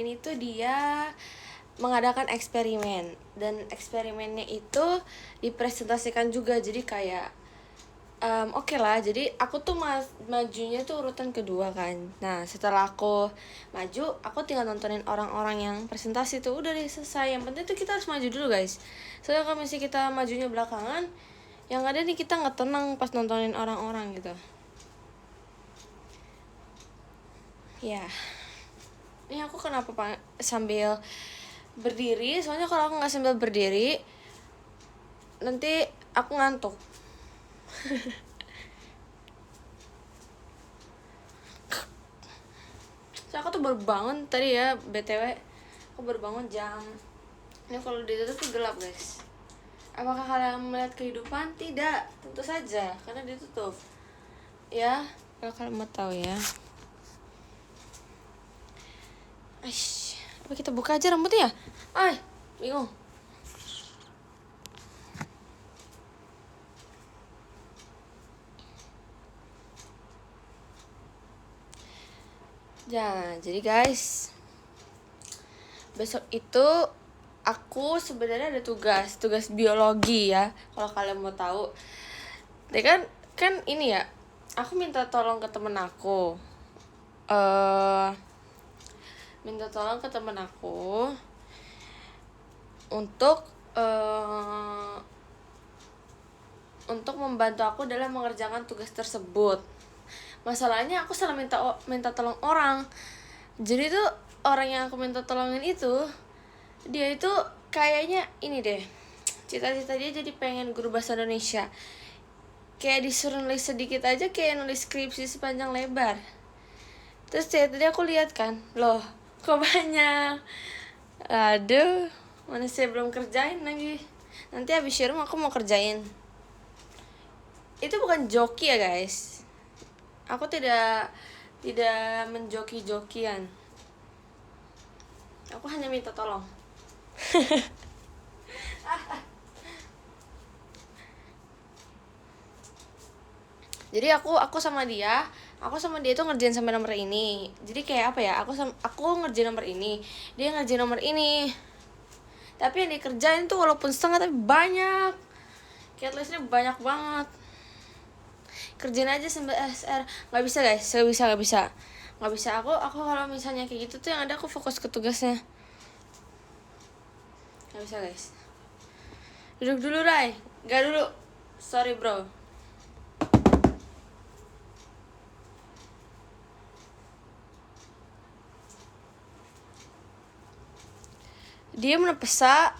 ini tuh dia mengadakan eksperimen, dan eksperimennya itu dipresentasikan juga. Jadi kayak oke lah, jadi aku tuh majunya tuh urutan kedua kan. Nah setelah aku maju, aku tinggal nontonin orang-orang yang presentasi tuh, udah deh selesai. Yang penting tuh kita harus maju dulu guys, soalnya kalau misalnya kita majunya belakangan, yang ada nih kita nggak tenang pas nontonin orang-orang gitu. Ya, ini aku kenapa sambil berdiri, soalnya kalau aku nggak sambil berdiri nanti aku ngantuk. So, aku tuh baru bangun tadi ya, BTW aku baru bangun jam ini. Kalau ditutup tuh gelap guys. Apakah kalian melihat kehidupan? Tidak, tentu saja karena ditutup ya. Kalau kalian mau tahu ya, apa kita buka aja rambutnya ya? Bingung. Ya, jadi guys, besok itu aku sebenarnya ada tugas biologi ya, kalau kalian mau tahu. Dia kan ini ya, aku minta tolong ke temen aku. Minta tolong ke temen aku untuk membantu aku dalam mengerjakan tugas tersebut. Masalahnya aku salah minta tolong orang. Jadi tuh orang yang aku minta tolongin itu, dia itu kayaknya ini deh, cita-cita dia jadi pengen guru bahasa Indonesia. Kayak disuruh nulis sedikit aja kayak nulis skripsi sepanjang lebar. Terus tadi aku lihat kan, loh kok banyak. Aduh, mana saya belum kerjain lagi. Nanti habis share aku mau kerjain. Itu bukan joki ya guys, aku tidak menjoki-jokian. Aku hanya minta tolong. Jadi aku sama dia itu ngerjain sampai nomor ini. Jadi kayak apa ya, aku ngerjain nomor ini, dia ngerjain nomor ini. Tapi yang dikerjain tuh walaupun setengah tapi banyak. Kayak tulisnya banyak banget. Kerjain aja sambil SR. Nggak bisa guys, nggak bisa. Aku kalau misalnya kayak gitu tuh yang ada aku fokus ke tugasnya. Nggak bisa guys. Duduk dulu Ray. Nggak dulu, sorry bro. Dia menepesa.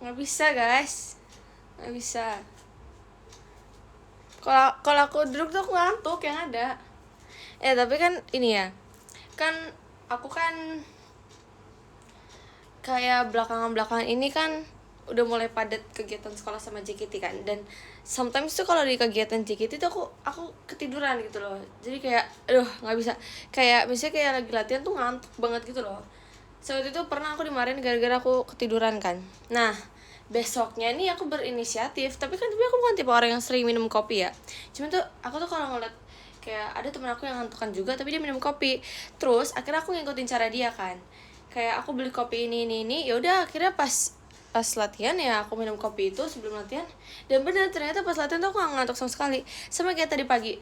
Nggak bisa guys, nggak bisa. Kalau aku duduk tuh aku ngantuk yang ada. Tapi kan ini ya, kan aku kan kayak belakangan ini kan udah mulai padat kegiatan sekolah sama JKT kan. Dan sometimes tuh kalau di kegiatan JKT tuh aku ketiduran gitu loh. Jadi kayak aduh nggak bisa. Kayak misalnya kayak lagi latihan tuh ngantuk banget gitu loh. Saat itu pernah aku dimarahin gara-gara aku ketiduran kan. Nah besoknya nih aku berinisiatif, tapi aku bukan tipe orang yang sering minum kopi ya. Cuman tuh aku tuh kalau ngeliat kayak ada temen aku yang ngantukan juga tapi dia minum kopi, terus akhirnya aku ngikutin cara dia kan. Kayak aku beli kopi ini. Ya udah akhirnya pas latihan ya aku minum kopi itu sebelum latihan. Dan benar ternyata pas latihan tuh aku gak ngantuk sama sekali. Sama kayak tadi pagi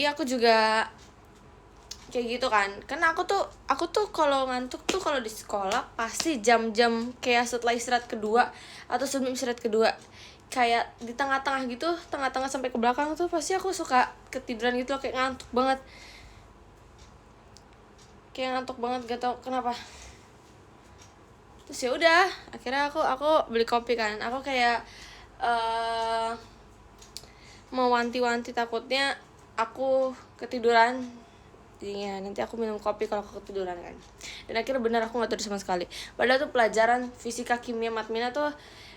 aku juga kayak gitu kan. Karena aku tuh kalau ngantuk tuh kalau di sekolah pasti jam-jam kayak setelah istirahat kedua atau sebelum istirahat kedua, kayak di tengah-tengah gitu, tengah-tengah sampai ke belakang tuh pasti aku suka ketiduran gitu loh, kayak ngantuk banget. Gak tau kenapa. Terus ya udah akhirnya aku beli kopi kan. Aku kayak mau wanti-wanti takutnya aku ketiduran. Jadinya nanti aku minum kopi kalau aku ketiduran kan. Dan akhirnya benar aku gak tidur sama sekali. Padahal tuh pelajaran fisika, kimia, matmina tuh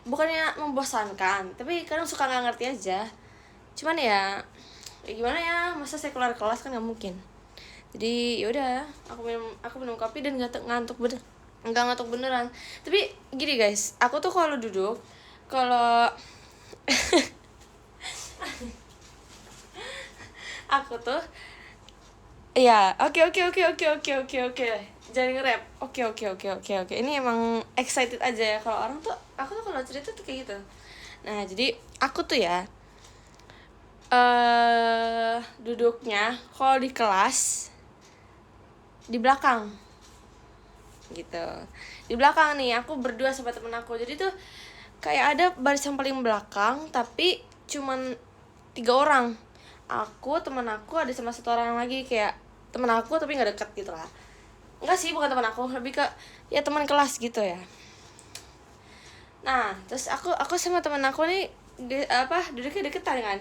bukannya membosankan, tapi kadang suka gak ngerti aja. Cuman ya gimana ya, masa saya keluar kelas kan gak mungkin. Jadi yaudah aku minum kopi dan gak ngantuk beneran. Tapi gini guys, aku tuh kalau duduk, aku tuh Iya, oke. Jangan nge-rap. Oke. Ini emang excited aja ya. Kalau orang tuh, aku tuh kalau cerita tuh kayak gitu. Nah, jadi aku tuh ya duduknya kalau di kelas di belakang gitu. Di belakang nih, aku berdua sama temen aku. Jadi tuh kayak ada baris yang paling belakang, tapi cuman 3 orang. Aku, teman aku, ada sama satu orang lagi, kayak teman aku tapi nggak deket gitu lah. Enggak sih, bukan teman aku, lebih ke ya teman kelas gitu ya. Nah, terus aku sama teman aku nih duduknya deketan kan.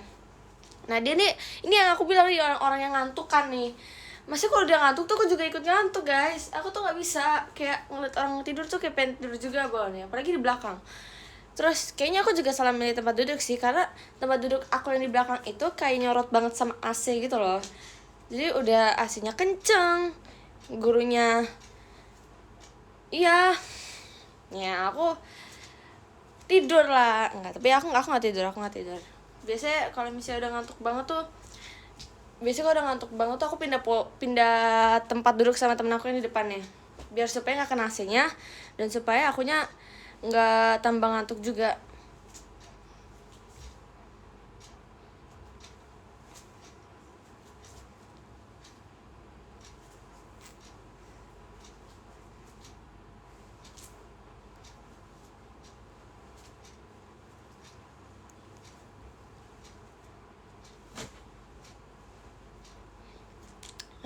Nah, dia nih, ini yang aku bilang nih, orang-orang yang ngantuk kan nih. Masih kalau dia ngantuk tuh aku juga ikut ngantuk, guys. Aku tuh nggak bisa kayak ngeliat orang tidur tuh kayak pengen tidur juga bawahnya, apalagi di belakang. Terus kayaknya aku juga salah milih tempat duduk sih, karena tempat duduk aku yang di belakang itu kayak nyorot banget sama AC gitu loh. Jadi udah AC-nya kenceng, gurunya iya, ya aku tidur lah. Enggak, tapi aku nggak tidur. Biasanya kalau misalnya udah ngantuk banget tuh, aku pindah tempat duduk sama temen aku yang di depannya, biar supaya nggak kena AC-nya dan supaya akunya nggak tambah ngantuk juga.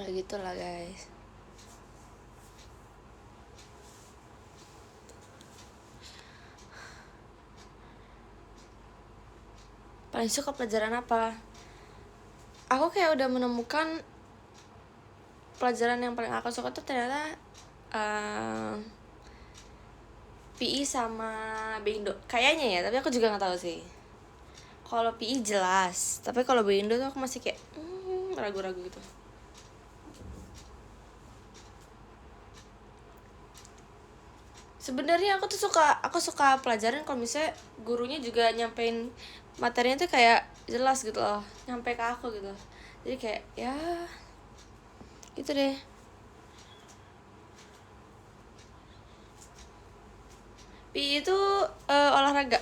Nah gitulah guys. Paling suka pelajaran apa? Aku kayak udah menemukan pelajaran yang paling aku suka tuh ternyata PI sama Bindo kayaknya ya, tapi aku juga nggak tahu sih. Kalau PI jelas, tapi kalau Bindo tuh aku masih kayak ragu-ragu gitu. Sebenarnya aku suka pelajaran kalau misalnya gurunya juga nyampein materinya tuh kayak jelas gitu loh, nyampe ke aku gitu. Jadi kayak ya gitu deh. PI itu olahraga.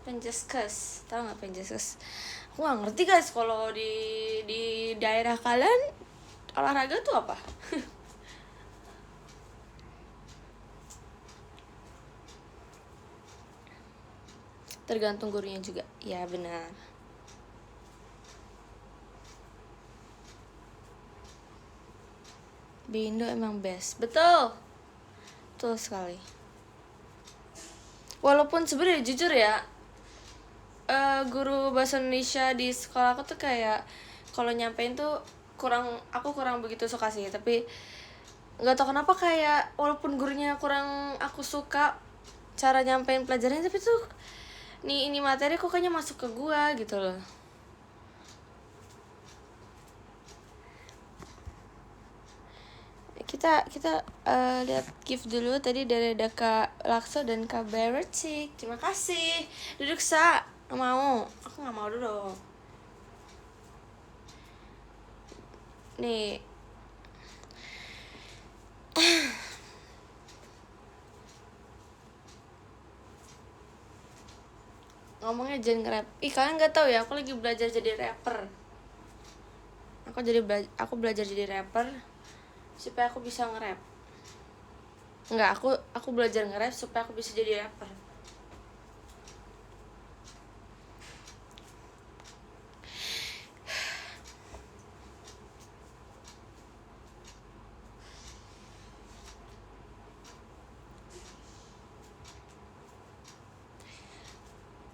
Penjaskes, tahu nggak penjaskes? Aku nggak ngerti guys, kalau di daerah kalian olahraga tuh apa? Tergantung gurunya juga. Ya benar. Bindo emang best. Betul. Betul sekali. Walaupun sebenarnya jujur ya, guru bahasa Indonesia di sekolah aku tuh kayak kalau nyampein tuh aku kurang begitu suka sih, tapi nggak tahu kenapa kayak walaupun gurunya kurang aku suka cara nyampein pelajarannya, tapi tuh ini materi kok kayaknya masuk ke gua gitu loh. Kita lihat gift dulu tadi dari Kak Lakso dan Kak Bercik. Terima kasih. Duduk sa. Nggak mau. Aku nggak mau dulu. Nih. Ngomongnya jangan nge-rap. Kalian nggak tahu ya, aku lagi belajar jadi rapper. Aku belajar jadi rapper supaya aku bisa nge-rap. Enggak, aku belajar nge-rap supaya aku bisa jadi rapper.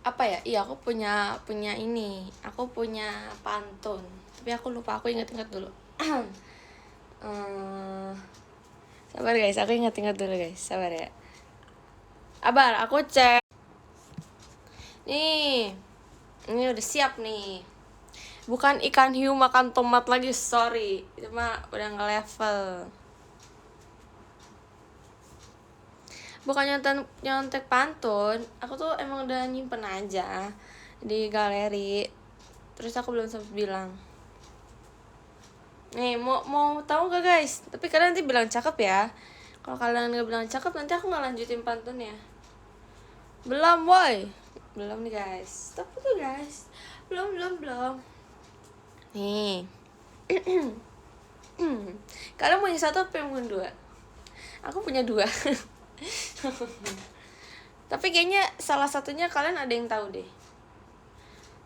Apa ya? Iya, aku punya ini. Aku punya pantun. Tapi aku lupa, aku ingat-ingat dulu. Sabar guys, aku ingat-ingat dulu guys. Sabar ya. Abar, aku cek. Nih. Ini udah siap nih. Bukan ikan hiu makan tomat lagi, sorry. Itu mah udah nge-level. Bukan nyontek pantun, aku tuh emang udah nyimpen aja di galeri. Terus aku belum sempat bilang. Nih, mau tahu gak guys? Tapi kalian nanti bilang cakep ya. Kalau kalian nggak bilang cakep, nanti aku nggak lanjutin pantunnya. Belum, woi. Belum nih guys. Stop dulu guys. Belum. Nih. Kalian punya satu apa yang punya dua? Aku punya dua. Tapi kayaknya salah satunya kalian ada yang tahu deh.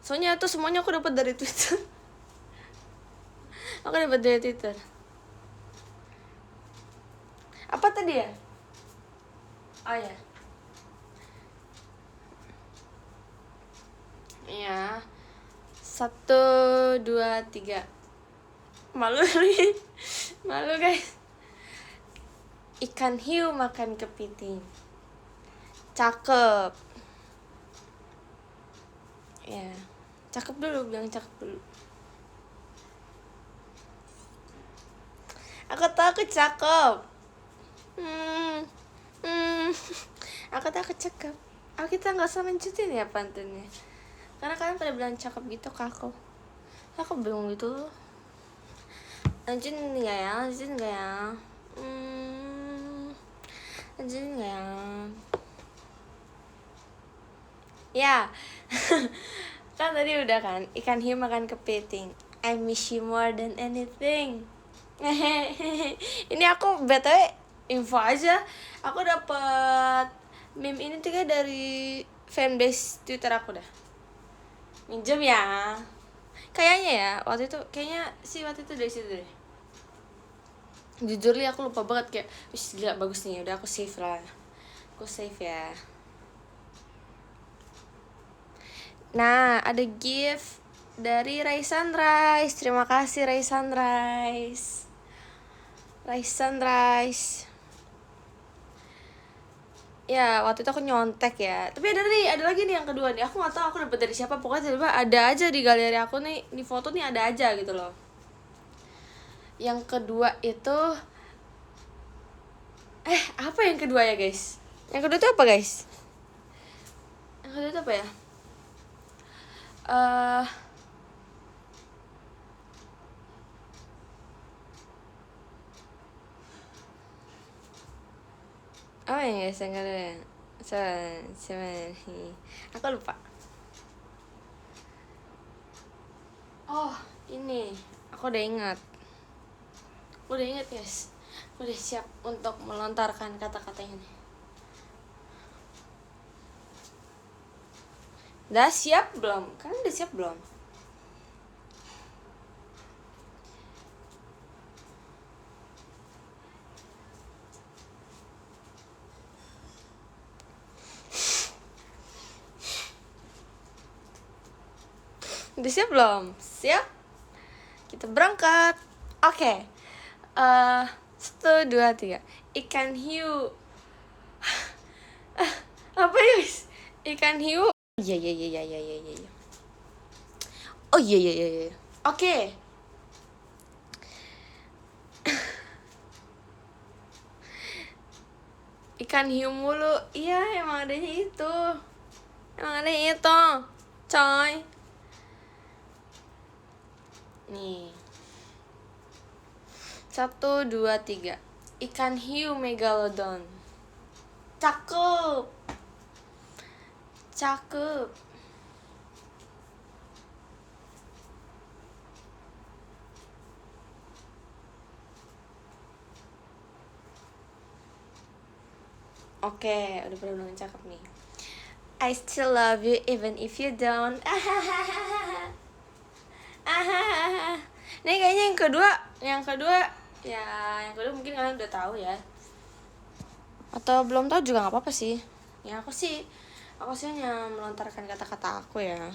Soalnya itu semuanya aku dapat dari Twitter. Aku dapat dari Twitter. Apa tadi ya? Oh ya. Iya. 1, 2, 3. Malu nih. Malu guys. Ikan hiu makan kepiting. Cakep. Ya. Cakep dulu, bilang cakep dulu. Aku tahu aku cakep. Aku tahu aku cakep. Oh, kita nggak usah lanjutin ya pantunnya. Karena kalian pada bilang cakep gitu ke aku. Aku bingung gitu. Lanjutin nggak ya? Lanjutin nggak ya? Lanjutin nggak ya? Ya. Kan tadi udah kan, ikan hiu makan kepiting. I miss you more than anything. Ini aku btw info aja. Aku dapet meme ini tuh kayak dari fanbase Twitter aku dah. Minjem ya. Kayaknya ya, waktu itu dari situ deh. Jujur li aku lupa banget kayak, wih gila bagus nih, udah aku save lah. Aku save ya. Nah, ada gift dari Raisan Rice. Terima kasih Raisan Rice. Ya, waktu itu aku nyontek ya. Tapi ada lagi nih yang kedua nih. Aku nggak tahu aku dapet dari siapa. Pokoknya tiba-tiba ada aja di galeri aku nih. Di foto nih ada aja gitu loh. Yang kedua itu apa yang kedua ya guys? Yang kedua itu apa guys? Yang kedua itu apa ya? Apa ya guys yang kedua? Aku lupa. Oh, ini. Aku udah ingat guys. Aku udah siap untuk melontarkan kata-kata ini. Udah siap belum? Kan udah siap belum? Udah siap belum? Siap? Kita berangkat. Oke. 1, 2, 3. Ikan hiu. Apa ya guys? Ikan hiu. Iya. Oh iya. Oke. Ikan hiu mulu. Iya, emang adanya itu. Coy. Nih. 1, 2, 3. Ikan hiu megalodon. Cakep. Oke, udah bener-bener cakep nih. I still love you even if you don't. Nih kayaknya yang kedua mungkin kalian udah tahu ya. Atau belum tahu juga nggak apa-apa sih. Ya aku sih hanya melontarkan kata-kata aku ya.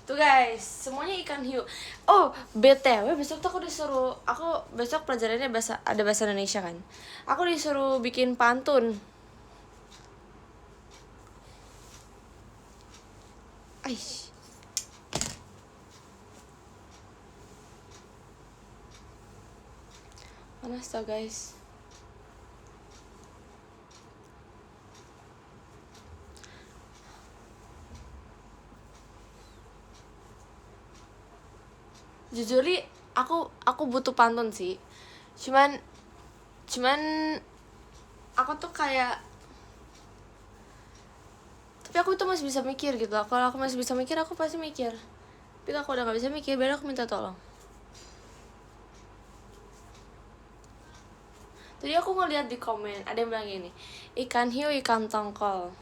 Tuh guys, semuanya ikan hiu. Oh, BTW besok tuh besok pelajarannya ada bahasa Indonesia kan. Aku disuruh bikin pantun. Aish. Panas tau guys. Jujur li, aku butuh pantun sih, cuman cuman aku tuh kayak, tapi aku tuh masih bisa mikir gitu loh. Kalau aku masih bisa mikir, aku pasti mikir. Tapi kalau aku udah gak bisa mikir, baru aku minta tolong. Tadi aku ngeliat di komen ada yang bilang gini, ikan hiu ikan tongkol,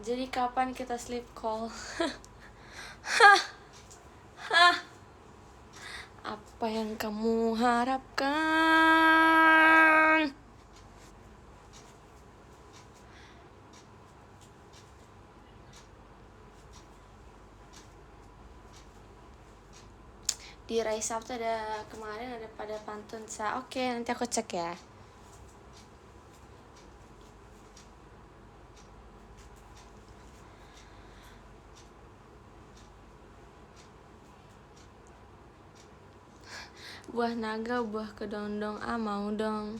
jadi kapan kita sleep call? Apa yang kamu harapkan? Di Rise Up tuh ada kemarin ada pada pantun sa. Oke, nanti aku cek ya. Buah naga, buah kedondong, mau dong.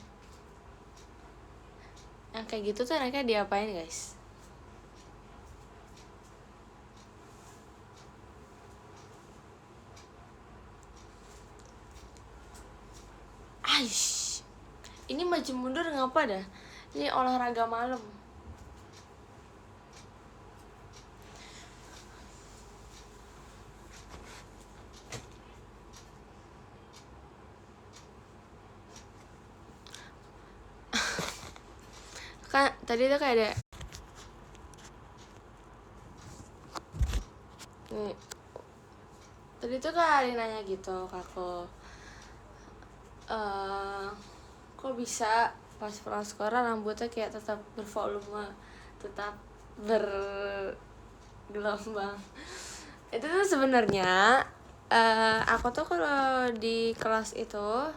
Yang kayak gitu tuh enaknya diapain guys? Aish, ini maju mundur ngapa dah? Ini olahraga malam. Kan tadi tuh kayak ada nih, tadi tuh kayak ada yang nanya gitu ke aku, kok bisa pas prasekolah rambutnya kayak tetap bervolume, tetap bergelombang. Itu tuh sebenarnya aku tuh kalau di kelas itu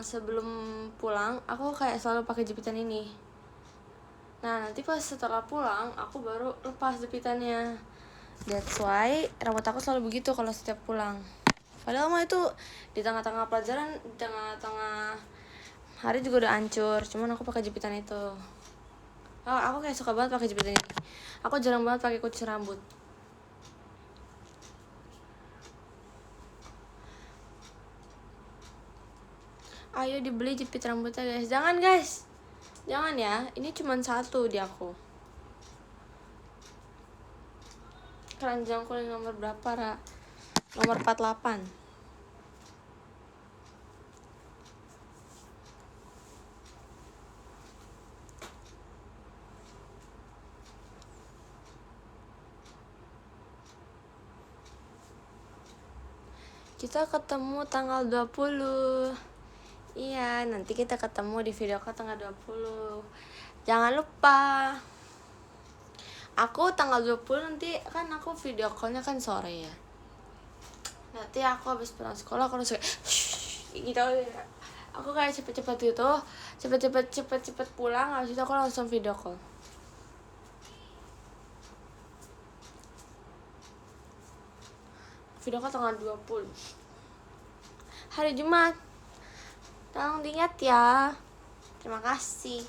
sebelum pulang aku kayak selalu pakai jepitan ini. Nah nanti pas setelah pulang aku baru lepas jepitannya. That's why rambut aku selalu begitu kalau setiap pulang. Padahal mah itu di tengah-tengah pelajaran, di tengah-tengah hari juga udah hancur. Cuman aku pakai jepitan itu. Aku kayak suka banget pakai jepitan ini. Aku jarang banget pakai kunci rambut. Ayo dibeli jepit rambutnya guys. Jangan guys, jangan ya. Ini cuma satu di aku. Keranjang kuning nomor berapa Ra? Nomor 48. Kita ketemu tanggal 20. Iya, nanti kita ketemu di video call tanggal 20. Jangan lupa. Aku tanggal 20 nanti kan aku video callnya kan sore ya. Nanti aku habis pulang sekolah aku harus kayak gitu ya. Aku kayak cepet-cepet gitu, cepet-cepet pulang, habis itu aku langsung video call. Video call tanggal 20. Hari Jumat. Tolong diingat ya. Terima kasih.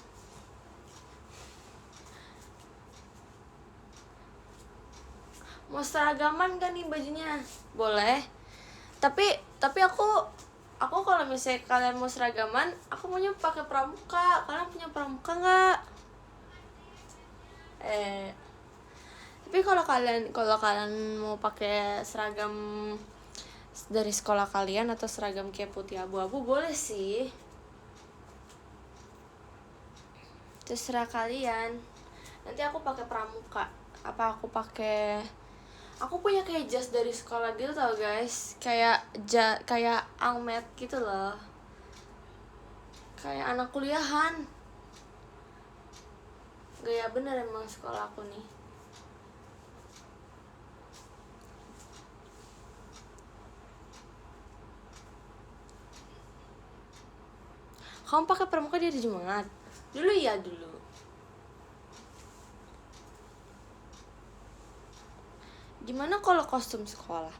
Mau seragaman kan nih bajunya? Boleh. Tapi aku kalau misalnya kalian mau seragaman, aku maunya pakai pramuka. Kalian punya pramuka nggak? Tapi kalau kalian mau pakai seragam dari sekolah kalian atau seragam kayak putih abu-abu boleh sih. Terserah kalian. Nanti aku pakai pramuka. Apa aku pakai? Aku punya kayak jas dari sekolah gitu tau guys. Kayak almet gitu loh. Kayak anak kuliahan. Gaya bener emang sekolah aku nih. Kamu pakai pramuka di hari Jumat? Dulu ya dulu. Gimana kalau kostum sekolah?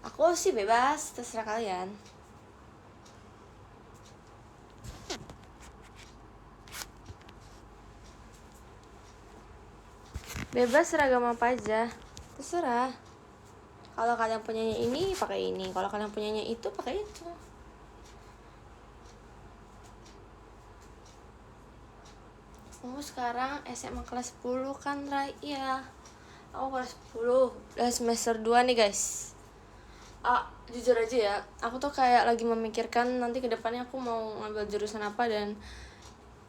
Aku sih bebas, terserah kalian. Bebas seragam apa aja, terserah. Kalau kalian punyanya ini pakai ini, kalau kalian punyanya itu pakai itu. Kamu sekarang SMA kelas 10 kan, Raya? Aku kelas 10, udah semester 2 nih guys. Jujur aja ya, aku tuh kayak lagi memikirkan nanti kedepannya aku mau ngambil jurusan apa, dan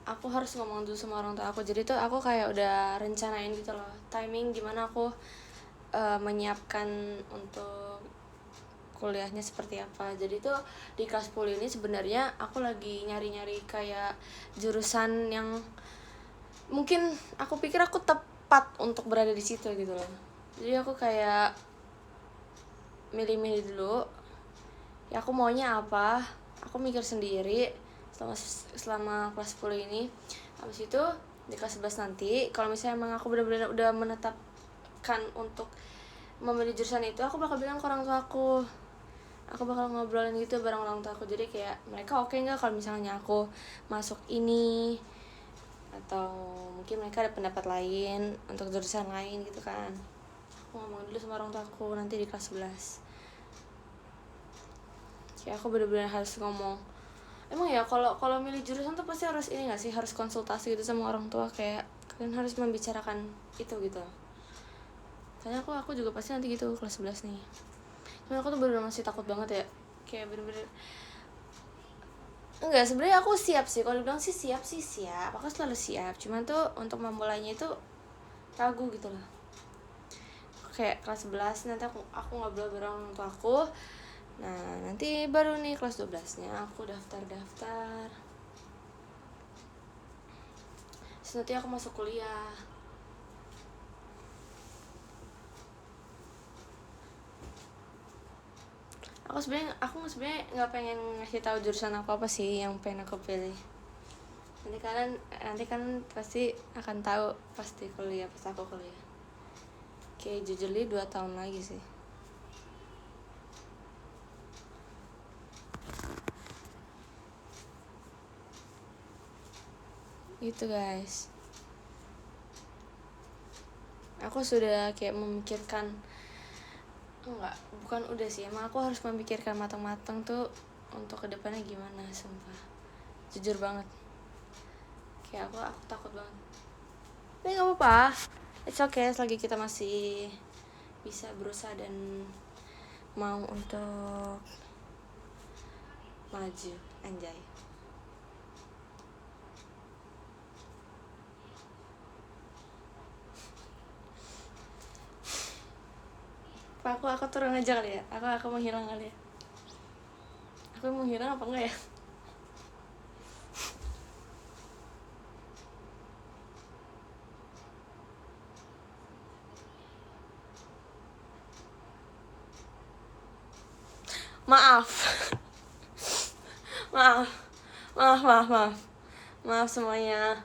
aku harus ngomong dulu sama orang tua aku. Jadi tuh aku kayak udah rencanain gitu loh, timing gimana aku menyiapkan untuk kuliahnya seperti apa. Jadi tuh di kelas 10 ini sebenarnya aku lagi nyari-nyari kayak jurusan yang mungkin aku pikir aku tepat untuk berada di situ gitu loh. Jadi aku kayak milih-milih dulu ya aku maunya apa, aku mikir sendiri selama kelas 10 ini. Habis itu di kelas 11 nanti kalau misalnya emang aku benar-benar udah menetapkan untuk memilih jurusan itu, aku bakal bilang ke orang tua aku bakal ngobrolin gitu bareng orang tua aku. Jadi kayak mereka oke nggak kalau misalnya aku masuk ini, atau mungkin mereka ada pendapat lain untuk jurusan lain gitu kan. Aku ngomong dulu sama orang tua aku nanti di kelas 11. Kayak aku bener-bener harus ngomong. Emang ya kalau milih jurusan tuh pasti harus ini nggak sih, harus konsultasi gitu sama orang tua, kayak kalian harus membicarakan itu gitu. Soalnya aku juga pasti nanti gitu kelas 11 nih. Cuman aku tuh bener-bener masih takut banget ya, kayak bener-bener enggak, sebenarnya aku siap sih. Kalau dibilang sih siap, aku selalu siap. Cuman tuh untuk memulainya itu ragu gitu loh. Kayak kelas 11 nanti aku ngobrol bareng orang tua aku. Nah nanti baru nih kelas 12 nya aku daftar. Terus nanti aku masuk kuliah. Aku sebenarnya nggak pengen ngasih tahu jurusan aku apa sih yang pengen aku pilih. Nanti kan pasti akan tahu pasti pas aku kuliah. Kayak jujurly 2 tahun lagi sih. Gitu guys. Aku sudah kayak memikirkan, bukan udah sih, emang aku harus memikirkan matang-matang tuh untuk kedepannya gimana, sumpah. Jujur banget. Kayak aku takut banget. Tapi nggak apa-apa. It's okay selagi kita masih bisa berusaha dan mau untuk maju, anjay. Aku turun aja kali ya. Aku menghilang kali ya. Aku mau hilang apa enggak ya? Maaf. Maaf semuanya.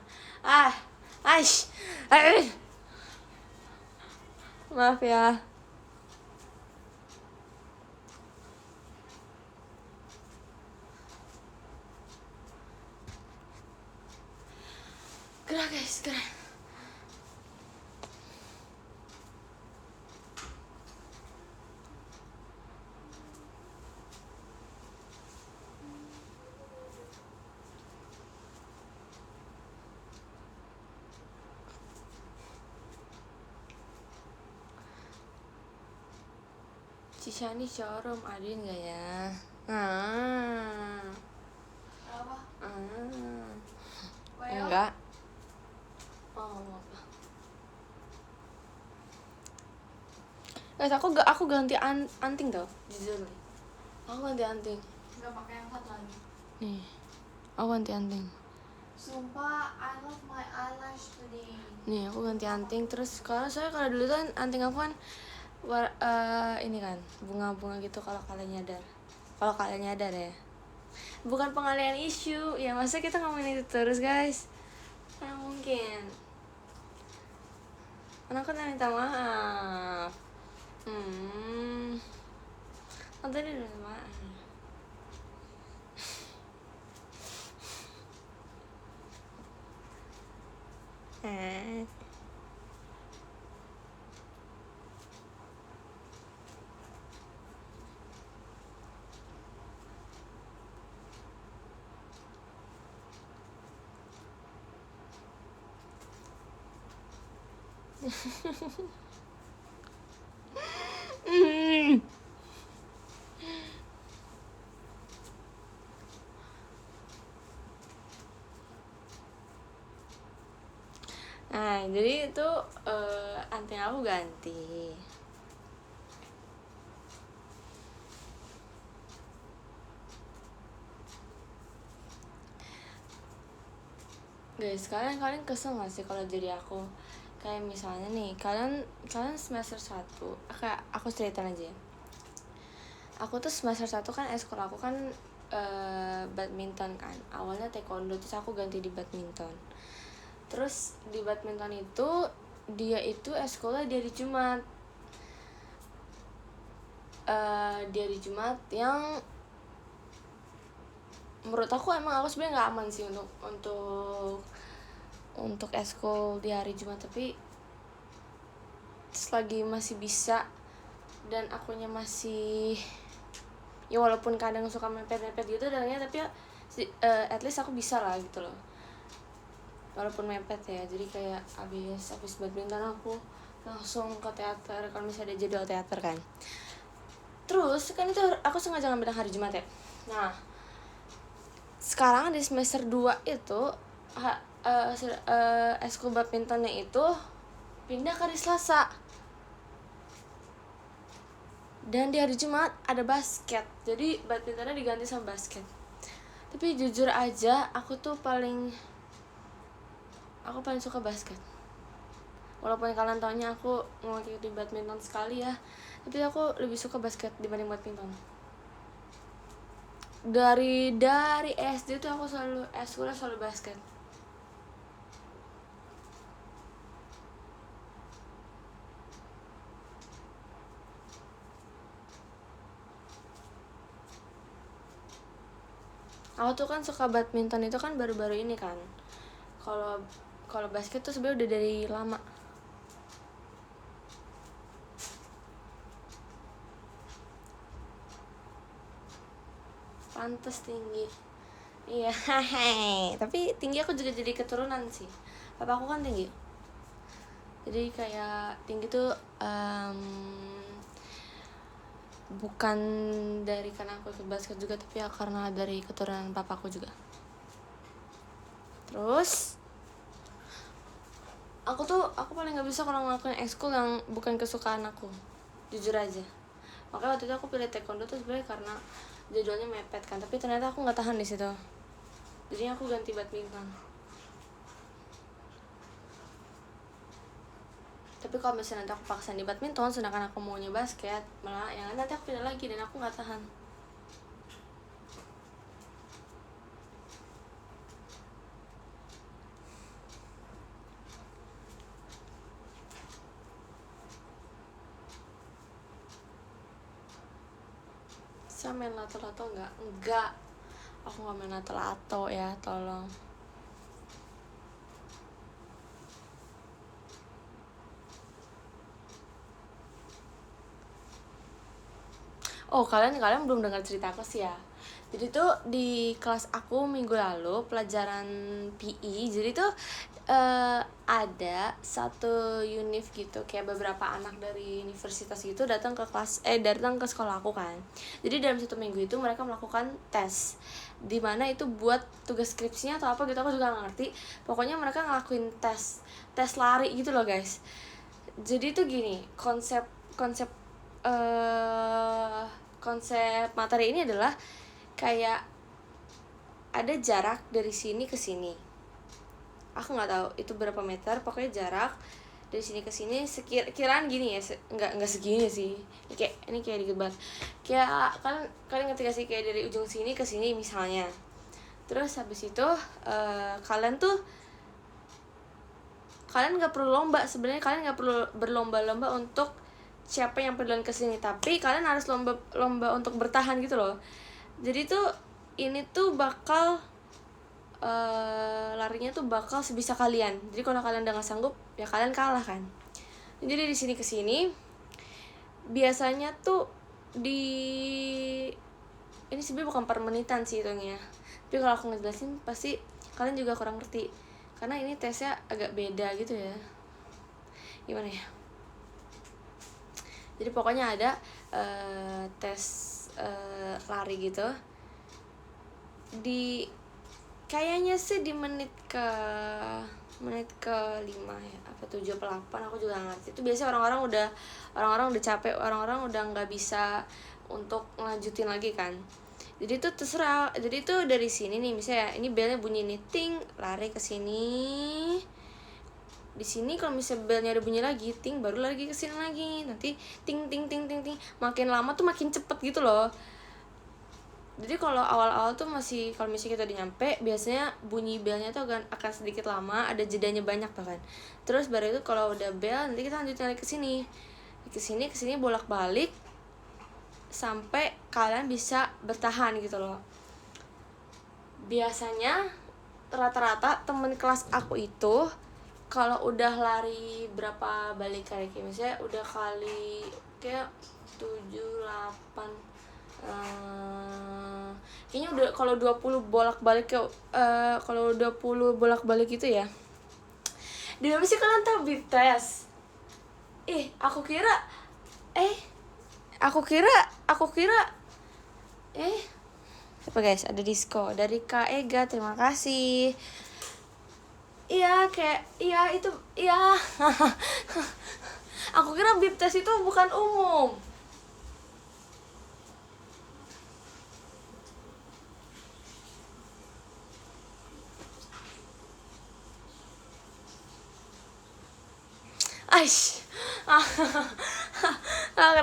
Maaf ya. Gerak guys, gerak. Cishani showroom adin gak ya? Apa? Enggak. Apa? Guys, aku ganti anting tau, jujur nih. Aku ganti anting. Gak pakai yang satu lagi. Nih, aku ganti anting. Sumpah, I love my eyelash today. Nih, aku ganti anting. Terus kalau dulu kan anting aku kan ini kan bunga-bunga gitu, kalau kalian nyadar ya. Bukan pengalian isu ya, masa kita ngomongin itu terus guys, kan mungkin. Karena aku udah minta maaf. Tadi udah minta maaf. Nah, jadi itu anting aku ganti. Guys, kalian kesel gak sih kalau jadi aku? Kayak misalnya nih, kalian semester 1, kayak aku ceritain aja ya. Aku tuh semester 1 kan eskul aku kan badminton kan. Awalnya taekwondo, terus aku ganti di badminton. Terus di badminton itu dia itu eskulnya dia di Jumat. Dia di Jumat yang menurut aku emang aku sebenarnya nggak aman sih untuk eskul di hari Jumat, tapi selagi masih bisa dan akunya masih ya walaupun kadang suka mepet-mepet gitu dalangnya, tapi ya at least aku bisa lah gitu loh walaupun mepet ya. Jadi kayak abis badminton aku langsung ke teater kalau misalnya ada jadwal teater kan. Terus kan itu aku sengaja ngambil hari Jumat ya. Nah sekarang di semester 2 itu eskul badmintonnya itu pindah ke hari Selasa, dan di hari Jumat ada basket, jadi badmintonnya diganti sama basket. Tapi jujur aja aku paling suka basket, walaupun kalian taunya aku ngikuti badminton sekali ya, tapi aku lebih suka basket dibanding badminton. Dari SD tuh aku selalu basket. Aku tuh kan suka badminton itu kan baru-baru ini kan. Kalau basket tuh sebenarnya udah dari lama. Pantes tinggi. Iya, tapi tinggi aku juga jadi keturunan sih. Papa aku kan tinggi. Jadi kayak tinggi tuh bukan dari karena aku ikut basket juga, tapi ya karena dari keturunan papaku juga. Terus aku paling nggak bisa kalau ngelakuin ekskul yang bukan kesukaan aku, jujur aja. Makanya waktu itu aku pilih taekwondo tuh sebenarnya karena jadwalnya mepet kan, tapi ternyata aku nggak tahan di situ, jadinya aku ganti badminton. Tapi kalau misalnya nanti aku paksain di badminton sedangkan aku maunya basket, malah yang nanti aku pindah lagi dan aku nggak tahan. Saya main lato-lato enggak, aku nggak main lato-lato ya, tolong. Oh, kalian belum dengar cerita aku sih ya. Jadi tuh di kelas aku minggu lalu pelajaran PE, jadi tuh ada satu univ gitu, kayak beberapa anak dari universitas gitu datang ke sekolah aku kan. Jadi dalam 1 minggu itu mereka melakukan tes, dimana itu buat tugas skripsinya atau apa gitu, aku juga gak ngerti. Pokoknya mereka ngelakuin tes lari gitu loh guys. Jadi tuh gini, konsep materi ini adalah kayak ada jarak dari sini ke sini. Aku nggak tahu itu berapa meter, pokoknya jarak dari sini ke sini kiraan gini ya, nggak segini sih. Ini kayak dikit banget. Kayak kalian ngerti gak sih, kayak dari ujung sini ke sini misalnya. Terus habis itu kalian nggak perlu lomba sebenarnya, kalian nggak perlu berlomba-lomba untuk siapa yang duluan kesini, tapi kalian harus lomba untuk bertahan gitu loh. Jadi tuh ini tuh bakal larinya tuh bakal sebisa kalian. Jadi kalau kalian udah nggak sanggup ya kalian kalah kan. Jadi di sini ke sini biasanya tuh ini sebenarnya bukan per menitan sih hitungnya, tapi kalau aku ngejelasin pasti kalian juga kurang ngerti karena ini tesnya agak beda gitu ya. gimana ya, jadi pokoknya ada tes lari gitu di kayaknya sih di menit ke 5 ya, apa 7 apa 8, aku juga gak ngerti. Itu biasanya orang-orang udah capek, orang-orang udah nggak bisa untuk ngelanjutin lagi kan. Jadi itu terserah, jadi itu dari sini nih misalnya ini belnya bunyi nih ting, lari ke sini. Di sini kalau misalnya belnya ada bunyi lagi ting, baru lagi ke sini lagi. Nanti ting ting ting ting ting, makin lama tuh makin cepet gitu loh. Jadi kalau awal-awal tuh masih, kalau misalnya kita udah nyampe, biasanya bunyi belnya tuh akan sedikit lama, ada jedanya banyak bahkan. Terus baru itu kalau udah bel, nanti kita lanjutin lagi ke sini bolak-balik sampai kalian bisa bertahan gitu loh. Biasanya rata-rata temen kelas aku itu kalau udah lari berapa balik kali, kayak misalnya udah kali kayak 7, 8, kayaknya udah kalau 20 bolak-balik ke kalau 20 bolak-balik gitu ya. Di sih kalian tahu beat test? Aku kira apa guys, ada disco dari Kak Ega, terima kasih. Iya itu aku kira beat test itu bukan umum.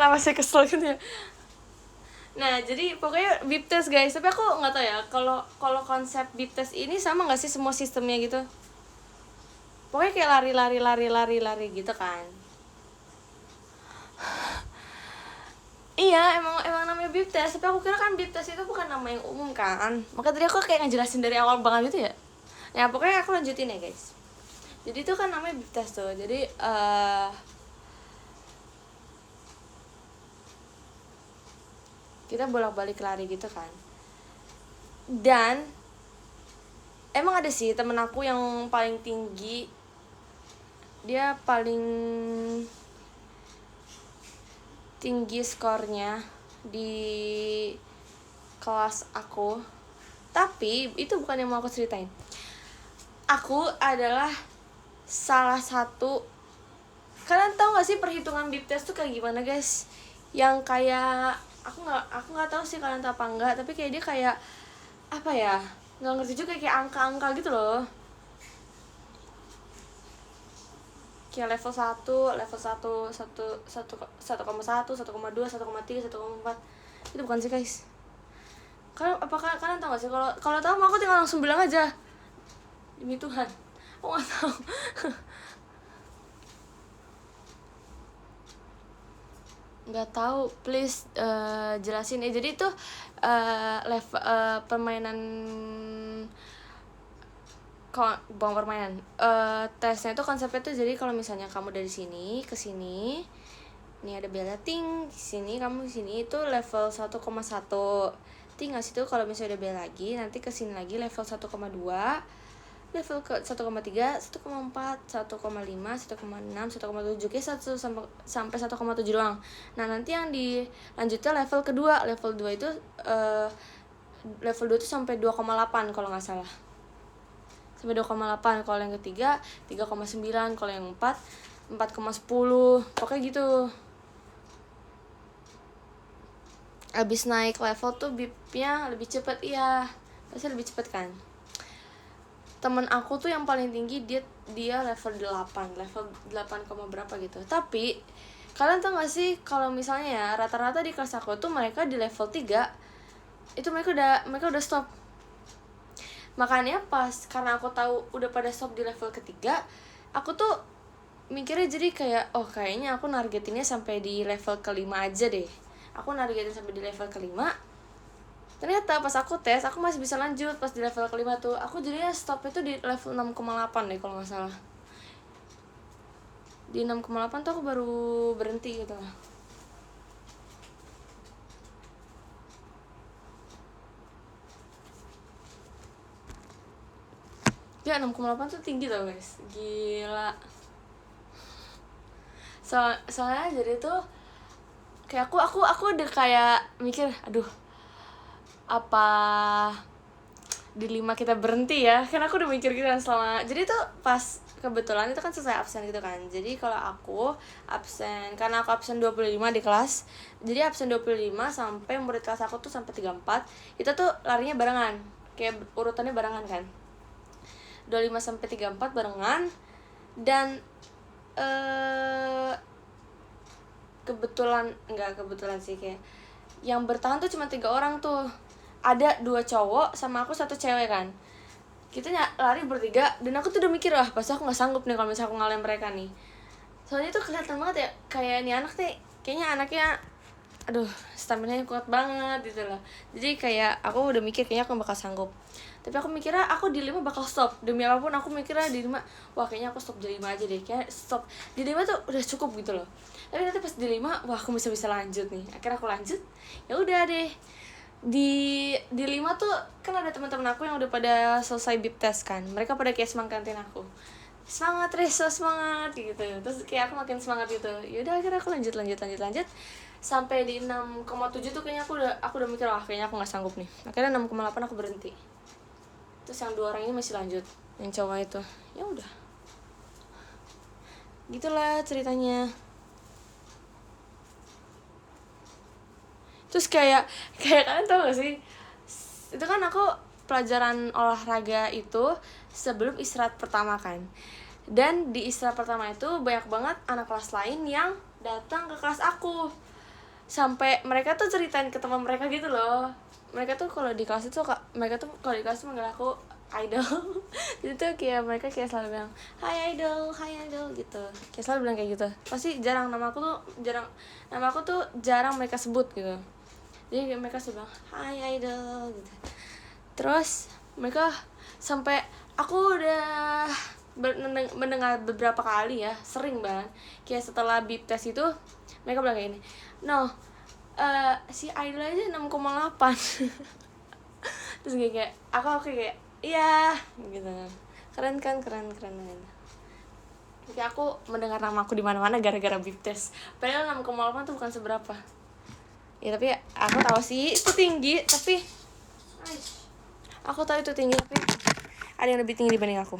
Kenapa saya kesel gitu ya. Nah jadi pokoknya beep test guys, tapi aku nggak tahu ya kalau konsep beep test ini sama nggak sih semua sistemnya gitu. Pokoknya kayak lari gitu kan. Iya emang namanya beep test, tapi aku kira kan beep test itu bukan nama yang umum kan. Maka tadi aku kayak ngejelasin dari awal banget gitu ya. Ya pokoknya aku lanjutin ya guys. Jadi itu kan namanya beep test tuh. Jadi kita bolak-balik lari gitu kan. Dan emang ada sih temen aku yang paling tinggi, dia paling tinggi skornya di kelas aku. Tapi itu bukan yang mau aku ceritain. Aku adalah salah satu, kalian tahu gak sih perhitungan beep test tuh kayak gimana guys? Yang kayak aku nggak tahu sih kalian tahu apa enggak, tapi kayak dia kayak apa ya, nggak ngerti juga, kayak angka-angka gitu loh. Kayak level 1, level 1, 1,1, 1,2, 1,3, 1,4. Itu bukan sih guys? Apakah kalian tahu gak sih? Kalau tahu aku tinggal langsung bilang aja. Demi Tuhan, aku nggak tahu. Nggak tahu, please jelasin ya. Jadi itu level permainan, bukan permainan, tesnya itu konsepnya tuh, jadi kalau misalnya kamu dari sini ke sini, ini ada bella ting, sini kamu di sini itu level 1,1. Tinggal situ kalau misalnya udah bella lagi, nanti ke sini lagi level 1,2, level ke 1,3, 1,4, 1,5, 1,6, 1,7, kayak 1 sampai 1,7 doang. Nah, nanti yang dilanjutnya level kedua. Level 2 itu level 2 itu sampai 2,8 kalau nggak salah. Sampai 2,8. Kalau yang ketiga 3,9, kalau yang 4 4,10. Pokoknya gitu. Abis naik level tuh bipnya lebih cepet, iya. Pasti lebih cepet kan. Temen aku tuh yang paling tinggi dia level 8 berapa gitu. Tapi kalian tau gak sih kalau misalnya ya rata-rata di kelas aku tuh mereka di level 3 itu mereka udah stop. Makanya karena aku tahu udah pada stop di level ketiga, aku tuh mikirnya jadi kayak kayaknya aku nargetinnya sampai di level kelima aja deh. Aku nargetin sampai di level kelima. Ternyata pas aku tes, aku masih bisa lanjut. Pas di level kelima tuh, aku jadinya stopnya tuh di level 6,8 deh kalau gak salah. Di 6,8 tuh aku baru berhenti gitu lah. Ya 6,8 tuh tinggi tau guys, gila. Soalnya jadi tuh kayak aku udah kayak mikir, aduh, apa di 5 kita berhenti ya, kan aku udah mikir gitu kan selama. Jadi tuh pas kebetulan itu kan selesai absen gitu kan, jadi kalau aku absen, karena aku absen 25 di kelas, jadi absen 25 sampai murid kelas aku tuh sampai 34, kita tuh larinya barengan, kayak urutannya barengan kan, 25 sampai 34 barengan. Dan enggak kebetulan sih, kayak yang bertahan tuh cuma 3 orang tuh, ada 2 cowok sama aku 1 cewek kan, kita lari bertiga. Dan aku tuh udah mikir, wah pasti aku nggak sanggup nih kalau misalnya aku ngalahin mereka nih, soalnya tuh kelihatan banget ya kayak nih anak nih kayaknya anaknya, aduh, stamina nya kuat banget gitu loh. Jadi kayak aku udah mikir kayaknya aku bakal sanggup, tapi aku mikirnya aku di 5 bakal stop, demi apapun aku mikirnya di 5, wah kayaknya aku stop di 5 aja deh, kayak stop di 5 tuh udah cukup gitu loh. Tapi nanti pas di 5, wah aku bisa lanjut nih, akhirnya aku lanjut. Ya udah deh, di 5 tuh kan ada teman-teman aku yang udah pada selesai bip test kan, mereka pada kayak semangatin aku, semangat Resa, semangat gitu. Terus kayak aku makin semangat gitu. Yaudah akhirnya aku lanjut sampai di 6,7 tuh kayaknya aku udah mikir, wah kayaknya aku nggak sanggup nih. Akhirnya 6,8 aku berhenti. Terus yang 2 orang ini masih lanjut, yang cowok itu. Ya udah, gitulah ceritanya. Terus kayak kalian tau gak sih, itu kan aku pelajaran olahraga itu sebelum istirahat pertama kan, dan di istirahat pertama itu banyak banget anak kelas lain yang datang ke kelas aku, sampai mereka tuh ceritain ke teman mereka gitu loh. Mereka tuh kalau di kelas itu manggil aku idol. Jadi tuh kayak mereka kayak selalu bilang hai idol gitu, kayak selalu bilang kayak gitu. Pasti nama aku tuh jarang mereka sebut gitu. Jadi mereka selalu bilang hai idol gitu. Terus mereka sampai aku udah mendengar beberapa kali ya, sering banget kayak setelah bip test itu mereka bilang kayak ini, no, si idol aja 6,8. Terus kayak aku kayak iya gitu, keren kayak aku mendengar nama aku di mana-mana gara-gara bip test, padahal 6,8 tuh bukan seberapa ya. Tapi aku tahu sih itu tinggi, tapi aku tahu itu tinggi, tapi ada yang lebih tinggi dibanding aku.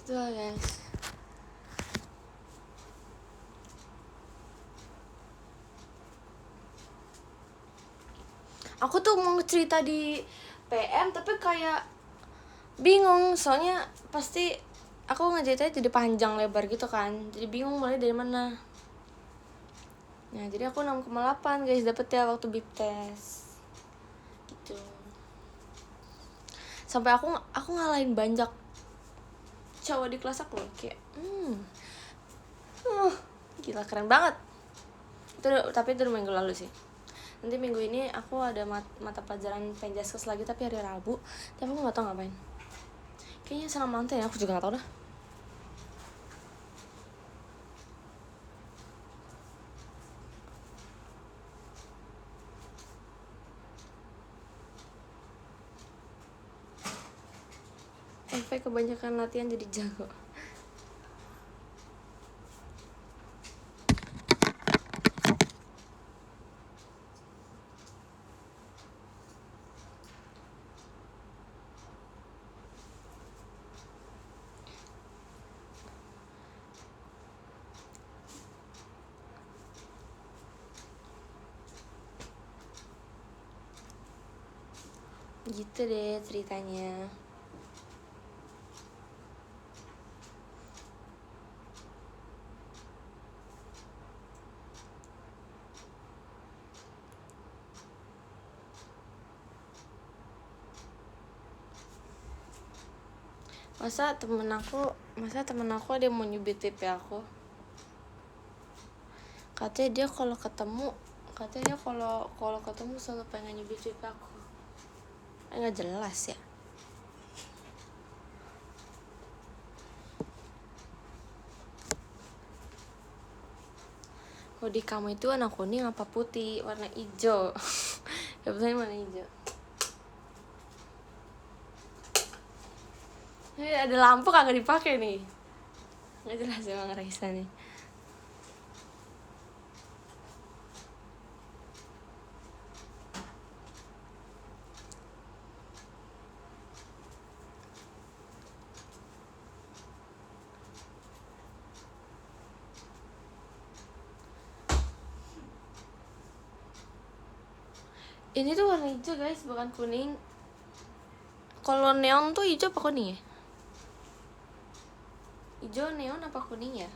Itu lah guys. Aku tuh mau cerita di PM tapi kayak bingung, soalnya pasti aku ngeceritanya jadi panjang lebar gitu kan, jadi bingung mulai dari mana. Nah jadi aku 6,8 guys dapet ya waktu bip test gitu. Sampai aku ngalahin banyak cowok di kelas aku kayak gila keren banget itu. Tapi itu udah minggu lalu sih. Nanti minggu ini aku ada mata pelajaran Penjaskes lagi, tapi hari Rabu, tapi aku nggak tahu ngapain. Kayaknya senam lantai ya, aku juga nggak tahu dah. Sampai kebanyakan latihan jadi jago. Gitu deh ceritanya. Masa temen aku ada yang mau nyubit TP aku. Katanya dia kalau ketemu selalu pengen nyubit TP aku. Nggak jelas ya. Oh di kamu itu warna kuning apa putih? Warna hijau. Kebetulan warna hijau. Ini ada lampu kagak dipakai nih. Nggak jelas emang Raisa nih. Ini tuh warna hijau guys, bukan kuning. Kalau neon tuh hijau apa kuning ya? Hijau neon apa kuning ya?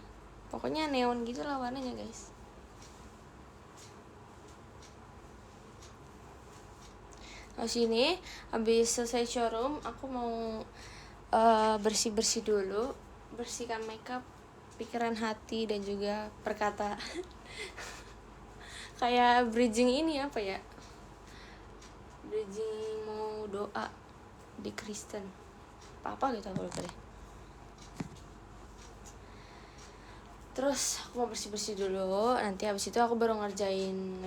Pokoknya neon gitu lah warnanya guys. Nah sini habis selesai showroom aku mau bersih-bersih dulu, bersihkan makeup, pikiran, hati dan juga perkataan. Kayak bridging ini apa ya? Bridging mau doa di Kristen. Apa gitu aku lupa deh. Terus aku mau bersih-bersih dulu. Nanti habis itu aku baru ngerjain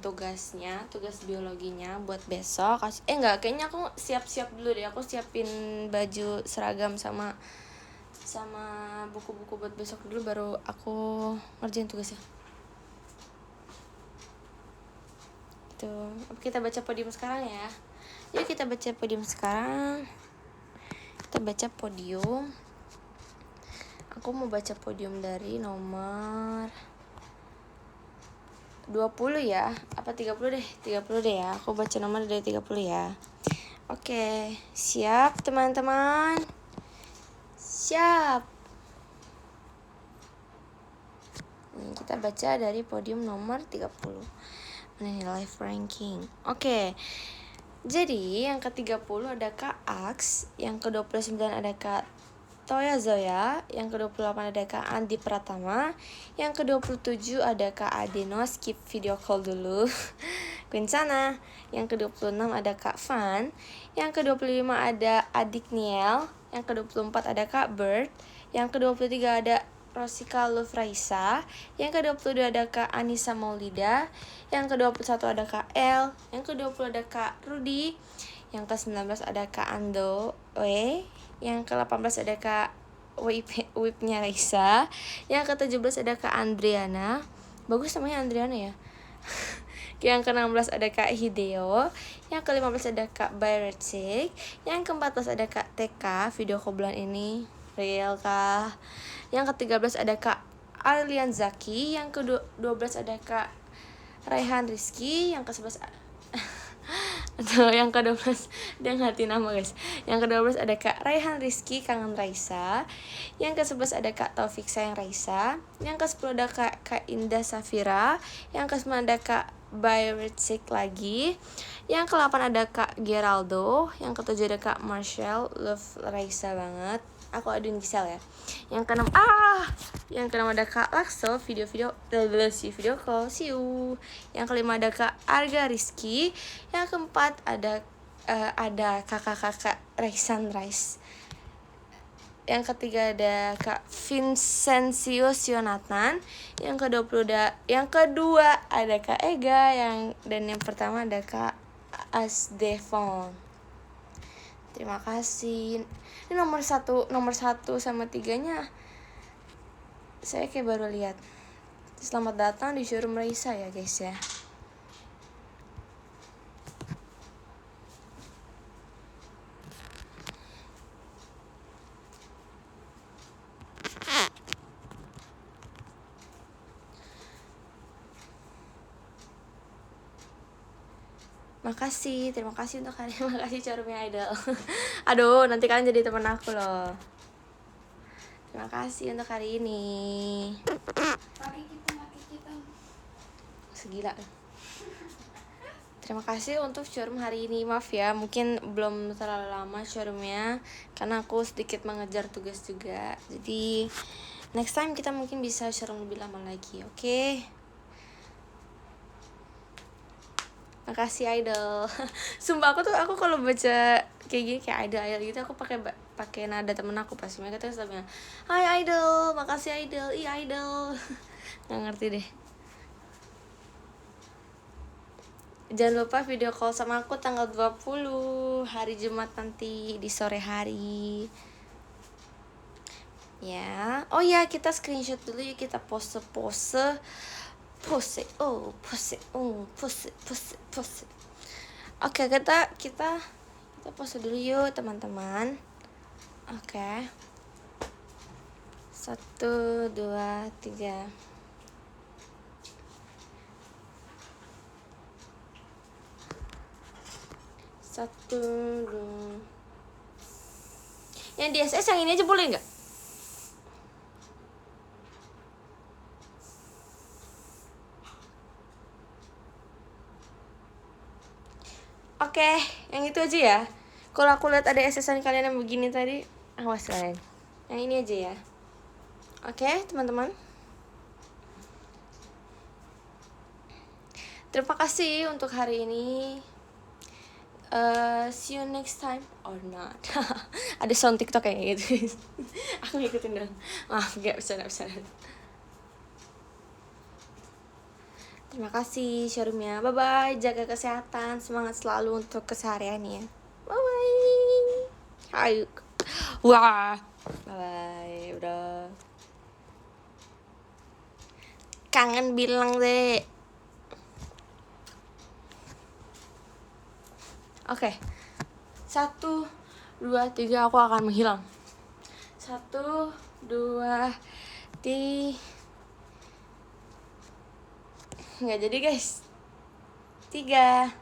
tugasnya, tugas biologinya buat besok. Enggak, kayaknya aku siap-siap dulu deh. Aku siapin baju seragam sama buku-buku buat besok dulu, baru aku ngerjain tugasnya. Gitu. Kita baca podium sekarang ya. Yuk kita baca podium sekarang. Kita baca podium. Aku mau baca podium dari nomor 20 ya. Apa 30 deh? 30 deh ya. Aku baca nomor dari 30 ya. Oke, siap teman-teman? Siap. Kita baca dari podium nomor 30. Mana nih live ranking? Oke. Jadi yang ke-30 ada Kak Aks, yang ke-29 ada Kak Toya Zoya, yang ke-28 ada Kak Andi Pratama, yang ke-27 ada Kak Adeno, skip video call dulu. Quinzana, yang ke-26 ada Kak Van, yang ke-25 ada Adik Niel, yang ke-24 ada Kak Bird, yang ke-23 ada Rosika Lufraisa, yang ke-22 ada Kak Anissa Maulida, yang ke-21 ada Kak El, yang ke-20 ada Kak Rudi, yang ke-19 ada Kak Ando yang ke-18 ada Kak Wipnya Raisa, yang ke-17 ada Kak Andriana, bagus namanya Andriana ya. Yang ke-16 ada Kak Hideo, yang ke-15 ada Kak Bayretik, yang ke-14 ada Kak TK, video call bulan ini real kah. Yang ke-13 ada Kak Arlian Zaki, yang ke-12 ada Kak Raihan Rizky, yang ke-11 yang ke-12 dia ngati nama guys. Yang ke-12 ada Kak Raihan Rizky Kangen Raisa, yang ke-11 ada Kak Taufik Sayang Raisa, yang ke-10 ada Kak Indah Safira, yang ke-9 ada Kak Bayretik lagi, yang ke-8 ada Kak Geraldo, yang ke-7 ada Kak Marshall Love Raisa banget. Aku aduin Gisel ya. Yang ke-6 ada Kak Lakso, video call, see you. Yang ke-5 ada Kak Arga Rizky. Yang ke-4 ada kakak Raisan Rice. Yang ke-3 ada Kak Vincencio Sionatan. Yang kedua ada Kak Ega, dan yang pertama ada Kak Asdevon. Terima kasih. Ini nomor 1 sama 3-nya saya kayak baru lihat. Selamat datang di showroom Raisa ya guys ya. Makasih, terima kasih untuk kalian. Makasih showroomnya Idol. Aduh, nanti kalian jadi teman aku loh. Terima kasih untuk hari ini. Laki kita. Segila. Terima kasih untuk showroom hari ini. Maaf ya, mungkin belum terlalu lama showroomnya karena aku sedikit mengejar tugas juga. Jadi next time kita mungkin bisa showroom lebih lama lagi, oke? Makasih Idol. Sumpah aku kalau baca kayak gini kayak idol gitu, aku pakai nada temen aku pasti mereka tuh selalu bilang, "Hai Idol, makasih Idol, Idol." Nggak ngerti deh. Jangan lupa video call sama aku tanggal 20 hari Jumat nanti di sore hari. Ya. Oh ya, kita screenshot dulu ya, kita pose. Oke, kita pose dulu yuk, teman-teman. Oke. 1 2 3. Satu, dua. Yang di SS yang ini aja boleh nggak? Oke, yang itu aja ya. Kalau aku lihat ada SS-an kalian yang begini tadi, awas kalian. Yang ini aja ya. Oke, teman-teman. Terima kasih untuk hari ini. See you next time or not. Ada sound TikTok kayak gitu. Aku ngikutin dong. Maaf, gak bisa. Terima kasih showroomnya. Bye bye. Jaga kesehatan. Semangat selalu untuk kesehariannya. Bye bye. Ayo. Wah. Bye bye. Udah. Kangen bilang deh. Oke. 1 2 3 aku akan menghilang. 1 2 3. Nggak jadi guys. 3